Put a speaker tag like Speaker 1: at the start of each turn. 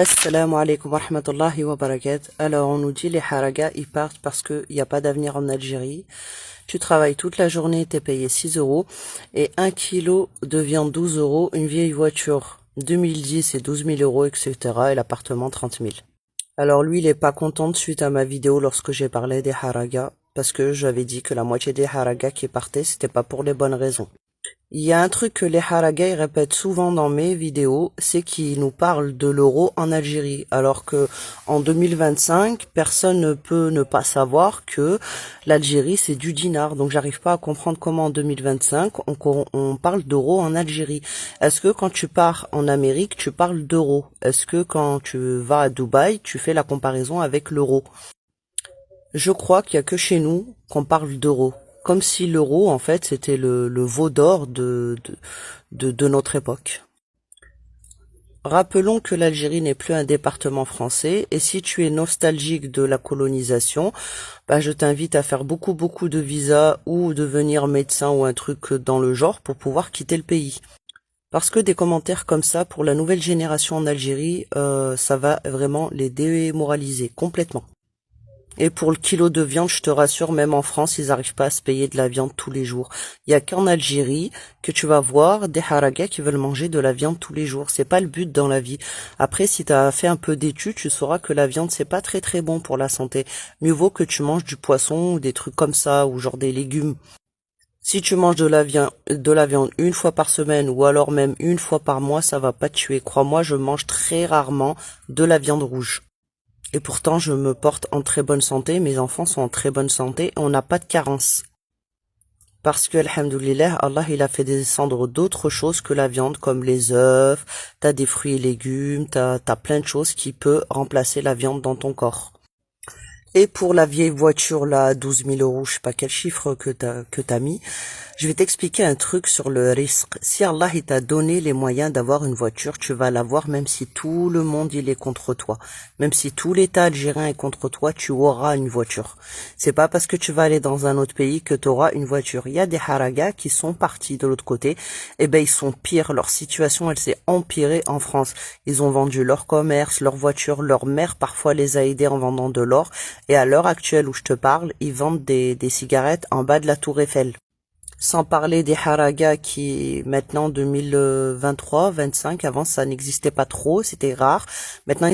Speaker 1: Assalamu alaikum wa rahmatullahi wa barakatuh. Alors, on nous dit les haragas, ils partent parce qu'il n'y a pas d'avenir en Algérie. Tu travailles toute la journée, t'es payé 6 euros. Et 1 kilo de viande 12 euros. Une vieille voiture 2010 et 12 000 euros, etc. Et l'appartement 30 000. Alors lui, il est pas content suite à ma vidéo lorsque j'ai parlé des haragas. Parce que j'avais dit que la moitié des haragas qui partaient, c'était pas pour les bonnes raisons. Il y a un truc que les haragas répètent souvent dans mes vidéos, c'est qu'ils nous parlent de l'euro en Algérie, alors que en 2025, personne ne peut ne pas savoir que l'Algérie c'est du dinar. Donc j'arrive pas à comprendre comment en 2025 on parle d'euro en Algérie. Est-ce que quand tu pars en Amérique, tu parles d'euro? Est-ce que quand tu vas à Dubaï, tu fais la comparaison avec l'euro? Je crois qu'il y a que chez nous qu'on parle d'euro. Comme si l'euro, en fait, c'était le veau d'or de notre époque. Rappelons que l'Algérie n'est plus un département français, et si tu es nostalgique de la colonisation, bah, je t'invite à faire beaucoup de visas ou devenir médecin ou un truc dans le genre pour pouvoir quitter le pays. Parce que des commentaires comme ça pour la nouvelle génération en Algérie, ça va vraiment les démoraliser complètement. Et pour le kilo de viande, je te rassure, même en France, ils n'arrivent pas à se payer de la viande tous les jours. Il y a qu'en Algérie que tu vas voir des haragas qui veulent manger de la viande tous les jours. C'est pas le but dans la vie. Après, si tu as fait un peu d'études, tu sauras que la viande, c'est pas très bon pour la santé. Mieux vaut que tu manges du poisson ou des trucs comme ça, ou genre des légumes. Si tu manges de la viande une fois par semaine ou alors même une fois par mois, ça va pas te tuer. Crois-moi, je mange très rarement de la viande rouge. Et pourtant, je me porte en très bonne santé, mes enfants sont en très bonne santé, et on n'a pas de carence. Parce que, alhamdoulilah, Allah, il a fait descendre d'autres choses que la viande, comme les œufs, t'as des fruits et légumes, t'as plein de choses qui peuvent remplacer la viande dans ton corps. Et pour la vieille voiture, là, 12 000 euros, je sais pas quel chiffre que t'as mis, je vais t'expliquer un truc sur le risque. Si Allah il t'a donné les moyens d'avoir une voiture, tu vas l'avoir même si tout le monde il est contre toi. Même si tout l'État algérien est contre toi, tu auras une voiture. C'est pas parce que tu vas aller dans un autre pays que tu auras une voiture. Il y a des haragas qui sont partis de l'autre côté. Eh ben, ils sont pires. Leur situation, elle s'est empirée en France. Ils ont vendu leur commerce, leur voiture. Leur mère parfois les a aidés en vendant de l'or. Et à l'heure actuelle où je te parle, ils vendent des cigarettes en bas de la tour Eiffel. Sans parler des haragas qui, maintenant, 2023, 25, avant, ça n'existait pas trop, c'était rare. Maintenant,